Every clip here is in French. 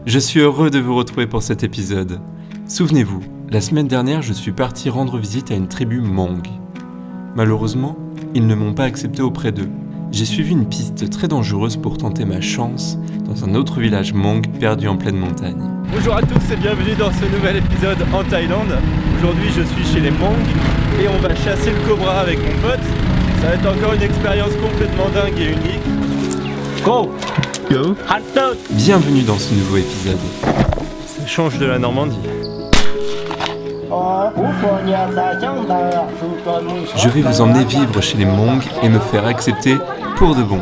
Je suis heureux de vous retrouver pour cet épisode. Souvenez-vous, la semaine dernière, je suis parti rendre visite à une tribu Hmong. Malheureusement, ils ne m'ont pas accepté auprès d'eux. J'ai suivi une piste très dangereuse pour tenter ma chance dans un autre village Hmong perdu en pleine montagne. Bonjour à tous et bienvenue dans ce nouvel épisode en Thaïlande. Aujourd'hui je suis chez les Hmong et on va chasser le cobra avec mon pote. Ça va être encore une expérience complètement dingue et unique. Go! Go! Hunter! Bienvenue dans ce nouveau épisode. Ça change de la Normandie. Je vais vous emmener vivre chez les Hmong et me faire accepter pour de bon.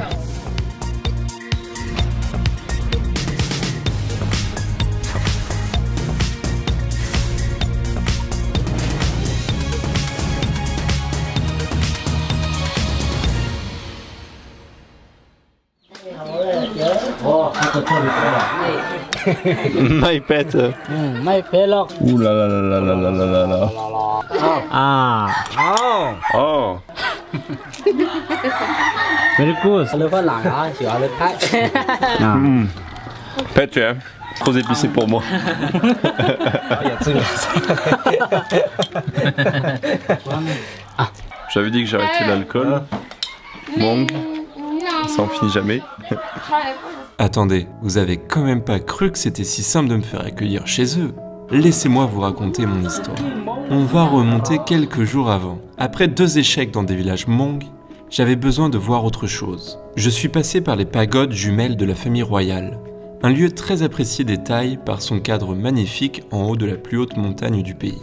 My pet. My pet lock. Ouh là là là là là là là là. Ah. Oh. Very good. Le Phật làng hả? Chỉ ở bên Thái. Pet, tu vois. Trop épicé pour moi. J'avais dit que j'arrêtais l'alcool. Hmong. Ça en finit jamais. Attendez, vous avez quand même pas cru que c'était si simple de me faire accueillir chez eux? Laissez-moi vous raconter mon histoire. On va remonter quelques jours avant. Après 2 échecs dans des villages Hmong, j'avais besoin de voir autre chose. Je suis passé par les pagodes jumelles de la famille royale, un lieu très apprécié des Thaïs par son cadre magnifique en haut de la plus haute montagne du pays.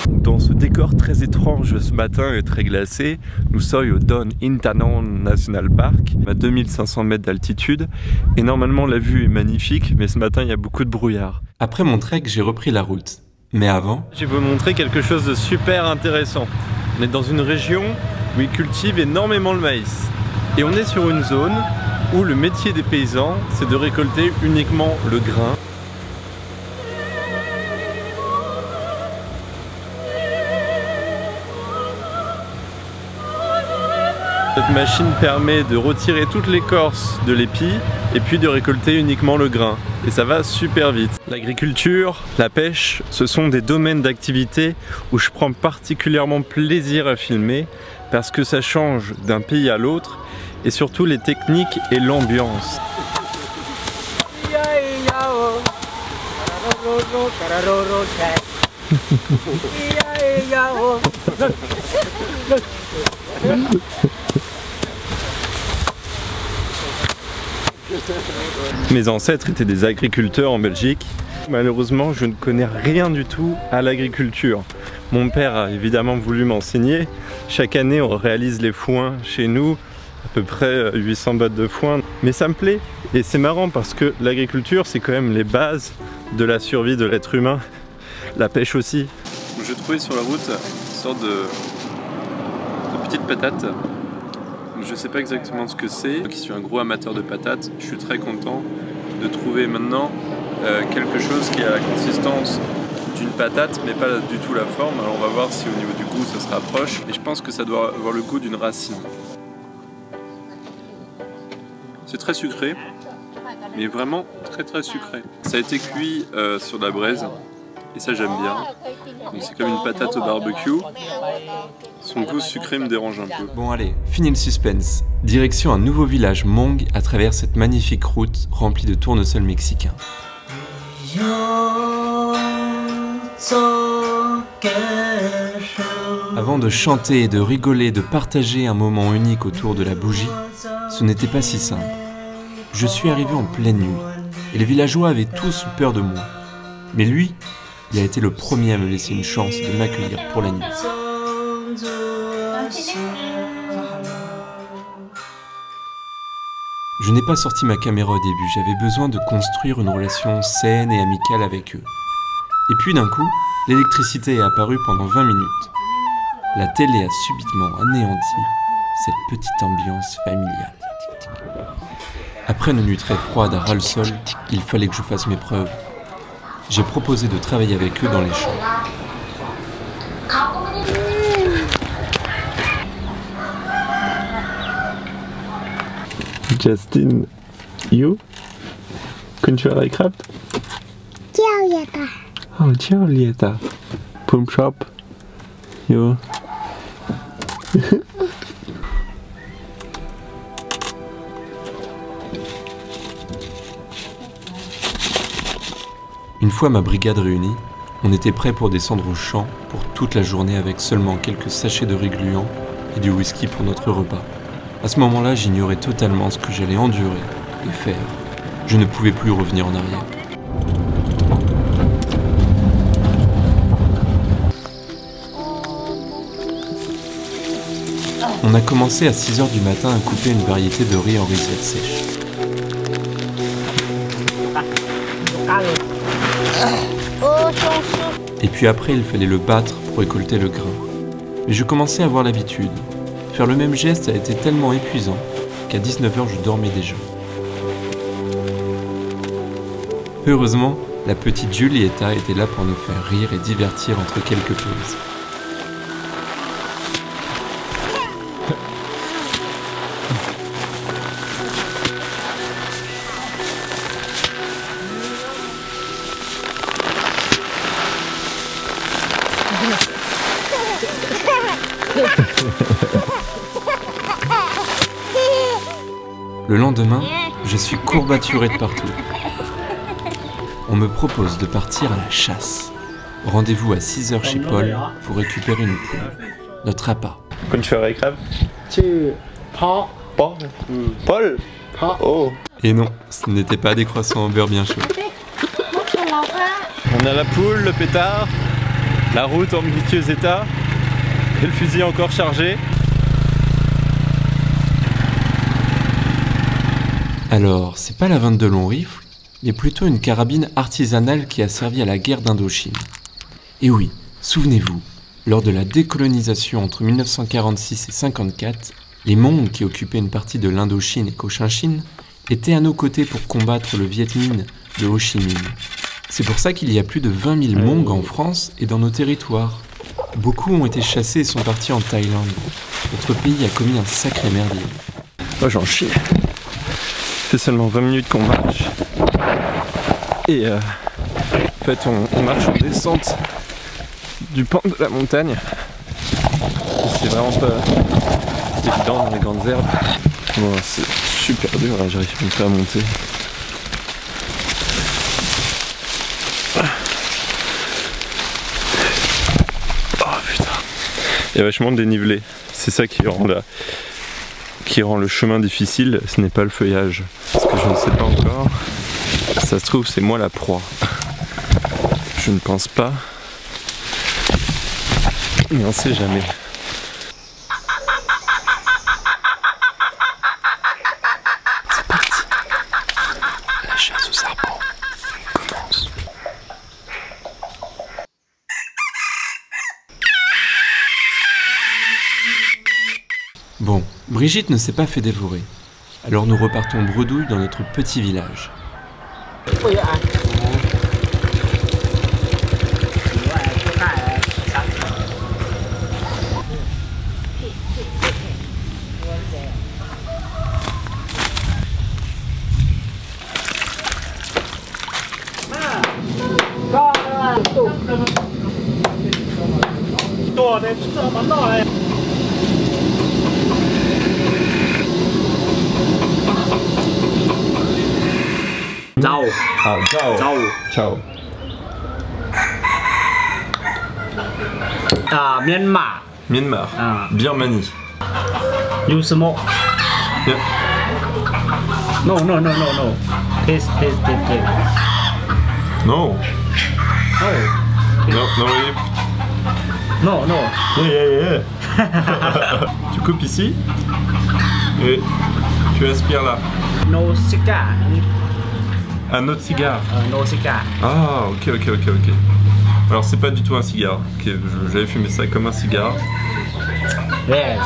Dans ce décor très étrange ce matin et très glacé, nous sommes au Don Intanon National Park, à 2500 mètres d'altitude, et normalement la vue est magnifique, mais ce matin il y a beaucoup de brouillard. Après mon trek, j'ai repris la route. Mais avant, Je vais vous montrer quelque chose de super intéressant. On est dans une région où ils cultivent énormément le maïs. Et on est sur une zone où le métier des paysans, c'est de récolter uniquement le grain. Cette machine permet de retirer toute l'écorce de l'épi et puis de récolter uniquement le grain. Et ça va super vite. L'agriculture, la pêche, ce sont des domaines d'activité où je prends particulièrement plaisir à filmer parce que ça change d'un pays à l'autre et surtout les techniques et l'ambiance. Mes ancêtres étaient des agriculteurs en Belgique. Malheureusement, je ne connais rien du tout à l'agriculture. Mon père a évidemment voulu m'enseigner. Chaque année, on réalise les foins chez nous, à peu près 800 bottes de foin. Mais ça me plaît et c'est marrant parce que l'agriculture, c'est quand même les bases de la survie de l'être humain. La pêche aussi. J'ai trouvé sur la route une sorte de petite patate. Je sais pas exactement ce que c'est. Je suis un gros amateur de patates. Je suis très content de trouver maintenant quelque chose qui a la consistance d'une patate mais pas du tout la forme. Alors on va voir si au niveau du goût ça se rapproche. Et je pense que ça doit avoir le goût d'une racine. C'est très sucré, mais vraiment très sucré. Ça a été cuit sur de la braise et ça j'aime bien. Donc c'est comme une patate au barbecue. Son goût sucré me dérange un peu. bon allez, fini le suspense. Direction un nouveau village Hmong à travers cette magnifique route remplie de tournesols mexicains. Avant de chanter, de rigoler, de partager un moment unique autour de la bougie, ce n'était pas si simple. Je suis arrivé en pleine nuit, et les villageois avaient tous eu peur de moi. Mais lui, il a été le premier à me laisser une chance de m'accueillir pour la nuit. Je n'ai pas sorti ma caméra au début, j'avais besoin de construire une relation saine et amicale avec eux. Et puis d'un coup, l'électricité est apparue pendant 20 minutes. La télé a subitement anéanti cette petite ambiance familiale. Après une nuit très froide à ras-le-sol, il fallait que je fasse mes preuves. J'ai proposé de travailler avec eux dans les champs. Justin, you? คุณชื่ออะไรครับ เจ้าอย่าตา อ๋อเจ้าเลียตาผมชอบอยู่ Une fois ma brigade réunie, on était prêt pour descendre au champ pour toute la journée avec seulement quelques sachets de riz gluant et du whisky pour notre repas. À ce moment-là, j'ignorais totalement ce que j'allais endurer et faire. Je ne pouvais plus revenir en arrière. On a commencé à 6 h du matin à couper une variété de riz en risette sèche. Et puis après, il fallait le battre pour récolter le grain. Mais je commençais à avoir l'habitude. Faire le même geste a été tellement épuisant qu'à 19 h, je dormais déjà. Heureusement, la petite Giulietta était là pour nous faire rire et divertir entre quelques pauses. Le lendemain, je suis courbaturé de partout. On me propose de partir à la chasse. Rendez-vous à 6 h chez Paul pour récupérer une poule, notre appât. คุณชื่ออะไรครับ ชื่อเพาะ Paul Paul เพาะ Oh Et non, ce n'était pas des croissants au beurre bien chaud. On a la poule, le pétard, la route en ambitieux état et le fusil encore chargé. Alors, c'est pas la 22 long rifle, mais plutôt une carabine artisanale qui a servi à la guerre d'Indochine. Et oui, souvenez-vous, lors de la décolonisation entre 1946 et 1954, les Hmong qui occupaient une partie de l'Indochine et Cochinchine étaient à nos côtés pour combattre le Viet Minh de Ho Chi Minh. C'est pour ça qu'il y a plus de 20 000 Hmong en France et dans nos territoires. Beaucoup ont été chassés et sont partis en Thaïlande. Notre pays a commis un sacré merdier. Oh j'en chie. C'est seulement 20 minutes qu'on marche. Et en fait on marche en descente du pan de la montagne. C'est vraiment pas évident dans les grandes herbes. Bon, c'est super dur, là, j'arrive même pas à monter. Oh putain. Il y a vachement de dénivelé. C'est ça qui rend le chemin difficile, ce n'est pas le feuillage. Parce que je ne sais pas encore. Ça se trouve, c'est moi la proie. Je ne pense pas. Mais on sait jamais. C'est parti. La chasse aux serpents commence. Bon, Brigitte ne s'est pas fait dévorer. Alors nous repartons bredouille dans notre petit village. Ciao. Ah, ciao. Ciao. Ciao. Myanmar. Myanmar. Ah. Birmanie. You smoke? Yeah. No. Taste. No. No. No. No. Yeah. Tu coupes ici et tu aspires là. No cigar. Un autre cigare. No cigar. Ah, ok. Alors c'est pas du tout un cigare. Okay, j'avais fumé ça comme un cigare. Yes.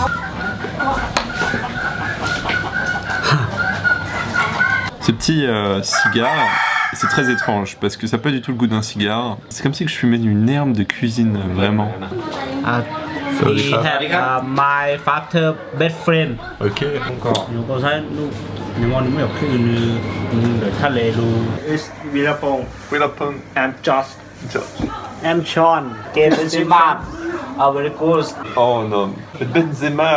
Ce petit cigare, c'est très étrange parce que ça n'a pas du tout le goût d'un cigare. C'est comme si je fumais une herbe de cuisine, vraiment. He had my father best friend. Ok. You go say no. ในวันนี้ไม่คือทะเลลูอิสวิลาปง Willapong. I'm Josh I'm Sean เกมเป็นซิมาเอาไปกูส Oh no, Benzema,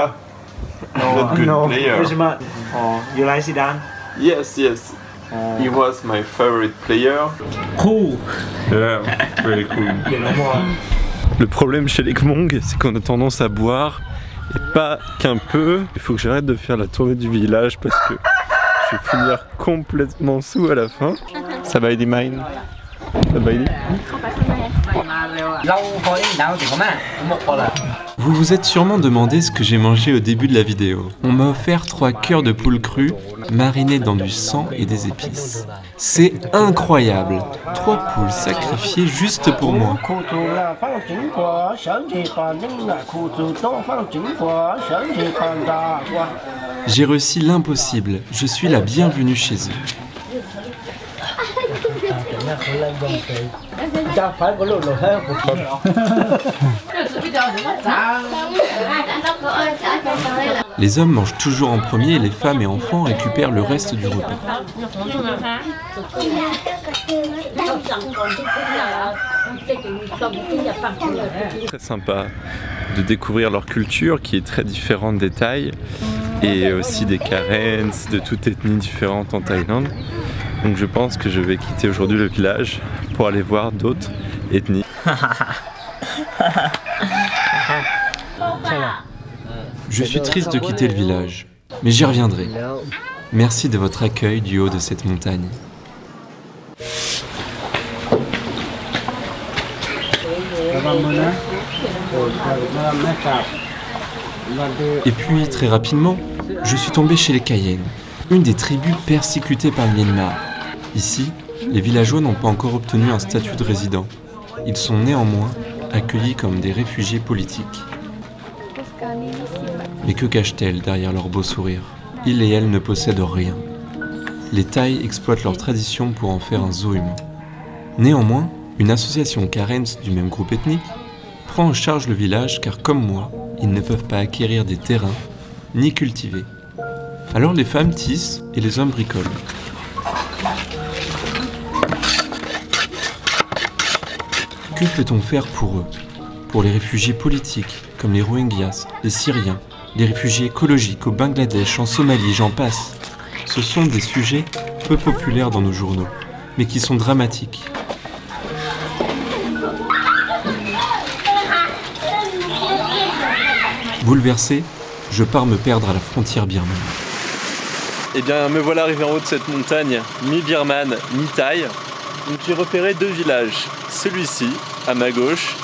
not good player. Benzema oh you like Zidane Yes, yes. He was my favorite player. cool Yeah, very cool. Le problème chez les Khmong, c'est qu'on a tendance à boire, et pas qu'un peu. Il faut que j'arrête de faire la tournée du village parce que je vais finir complètement sous à la fin. Ça va aider mine. Ça va aider. Vous vous êtes sûrement demandé ce que j'ai mangé au début de la vidéo. On m'a offert 3 cœurs de poule crue, marinés dans du sang et des épices. C'est incroyable! 3 poules sacrifiées juste pour moi. J'ai réussi l'impossible, je suis la bienvenue chez eux. Les hommes mangent toujours en premier et les femmes et enfants récupèrent le reste du repas. Très sympa de découvrir leur culture qui est très différente des Thaïs et aussi des Karens, de toute ethnie différente en Thaïlande. Donc je pense que je vais quitter aujourd'hui le village pour aller voir d'autres ethnies. Je suis triste de quitter le village, mais j'y reviendrai. Merci de votre accueil du haut de cette montagne. Et puis, très rapidement, je suis tombé chez les Kayennes, une des tribus persécutées par le Myanmar. Ici, les villageois n'ont pas encore obtenu un statut de résident. Ils sont néanmoins accueillis comme des réfugiés politiques. Mais que cachent-elles derrière leur beau sourire? Ils et elles ne possèdent rien. Les Thaïs exploitent leur tradition pour en faire un zoo humain. Néanmoins, une association Karens du même groupe ethnique prend en charge le village car, comme moi, ils ne peuvent pas acquérir des terrains ni cultiver. Alors les femmes tissent et les hommes bricolent. Que peut-on faire pour eux? Pour les réfugiés politiques, comme les Rohingyas, les Syriens, les réfugiés écologiques au Bangladesh, en Somalie, j'en passe. Ce sont des sujets peu populaires dans nos journaux, mais qui sont dramatiques. Bouleversé, je pars me perdre à la frontière birmane. Eh bien, me voilà arrivé en haut de cette montagne, mi-birmane, mi-thaï. Donc j'ai repéré 2 villages. Celui-ci, à ma gauche,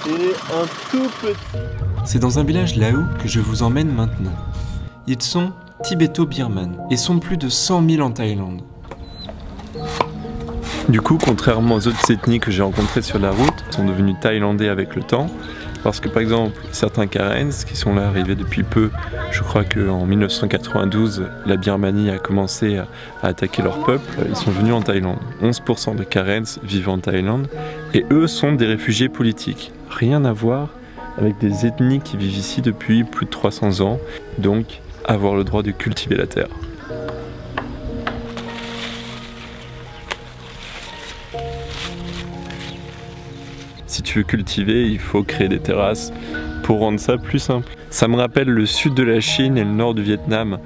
et un tout petit. C'est dans un village là-haut que je vous emmène maintenant. Ils sont tibéto-birmanes et sont plus de 100 000 en Thaïlande. Du coup, contrairement aux autres ethnies que j'ai rencontrées sur la route, ils sont devenus thaïlandais avec le temps. Parce que par exemple, certains Karens qui sont là arrivés depuis peu, je crois qu'en 1992, la Birmanie a commencé à attaquer leur peuple, ils sont venus en Thaïlande. 11% de Karens vivent en Thaïlande et eux sont des réfugiés politiques. Rien à voir avec des ethnies qui vivent ici depuis plus de 300 ans, donc avoir le droit de cultiver la terre. Si tu veux cultiver, il faut créer des terrasses pour rendre ça plus simple. Ça me rappelle le sud de la Chine et le nord du Vietnam,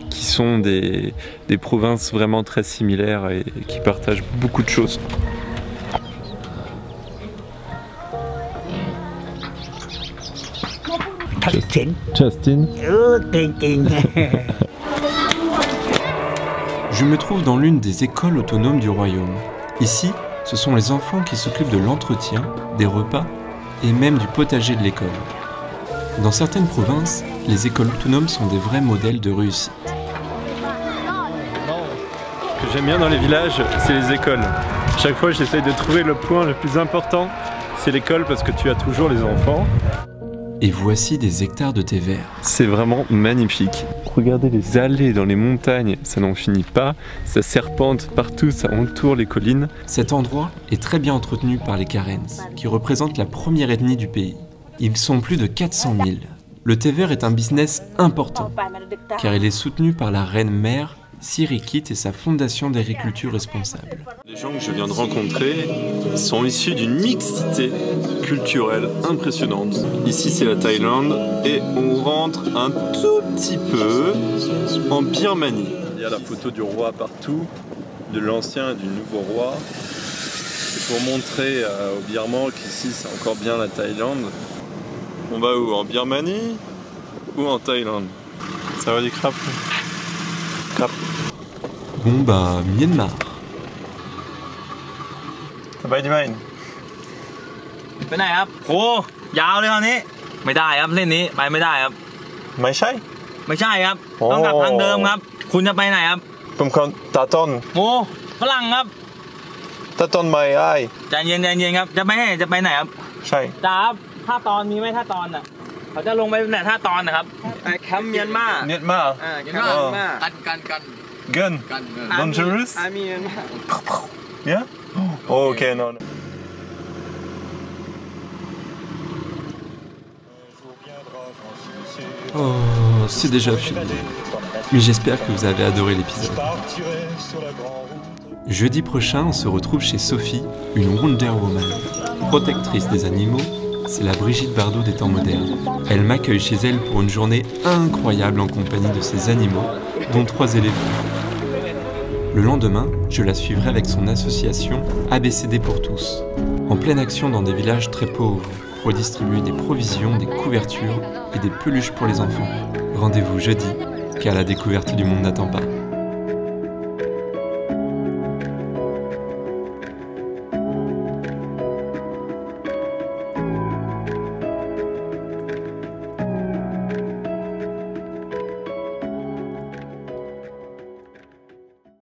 qui sont des provinces vraiment très similaires et qui partagent beaucoup de choses. Justin. Je me trouve dans l'une des écoles autonomes du royaume. Ici, ce sont les enfants qui s'occupent de l'entretien, des repas et même du potager de l'école. Dans certaines provinces, les écoles autonomes sont des vrais modèles de réussite. Ce que j'aime bien dans les villages, c'est les écoles. Chaque fois, j'essaye de trouver le point le plus important, c'est l'école parce que tu as toujours les enfants. Et voici des hectares de thé vert. C'est vraiment magnifique. Regardez les allées dans les montagnes, ça n'en finit pas. Ça serpente partout, ça entoure les collines. Cet endroit est très bien entretenu par les Karens, qui représentent la première ethnie du pays. Ils sont plus de 400 000. Le thé vert est un business important, car il est soutenu par la reine mère Sirikit et sa fondation d'agriculture responsable. Les gens que je viens de rencontrer sont issus d'une mixité culturelle impressionnante. Ici c'est la Thaïlande et on rentre un tout petit peu en Birmanie. Il y a la photo du roi partout, de l'ancien et du nouveau roi. C'est pour montrer aux Birmans qu'ici c'est encore bien la Thaïlande. On va où? En Birmanie ou en Thaïlande? Ça va les crapes? Crapes. Bon bah, Myanmar. สบายดีไหม ไปไหนครับโอ้ยาวเลยคราวนี้ไม่ได้ครับเส้นนี้ไปไม่ได้ครับ ไม่ใช่ ไม่ใช่ครับต้องกลับทางเดิมครับคุณจะไปไหนครับ ผมคนตาต้น โอ้ฝรั่งครับ ตาต้นไม่ไอ้ ใจเย็นครับจะไปไหนครับ ใช่ จ้าครับท่าตอนมีไหมท่าตอนอ่ะเขาจะลงไปไหนท่าตอนนะครับแคมป์เมียนมา เนียดมาก เมียนมา Gun dangerous yeah okay no Oh, c'est déjà fini. Mais j'espère que vous avez adoré l'épisode. Jeudi prochain, on se retrouve chez Sophie, une Wonder Woman. Protectrice des animaux, c'est la Brigitte Bardot des temps modernes. Elle m'accueille chez elle pour une journée incroyable en compagnie de ses animaux, dont 3 éléphants. Le lendemain, je la suivrai avec son association ABCD pour tous, en pleine action dans des villages très pauvres, pour distribuer des provisions, des couvertures et des peluches pour les enfants. Rendez-vous jeudi, car la découverte du monde n'attend pas.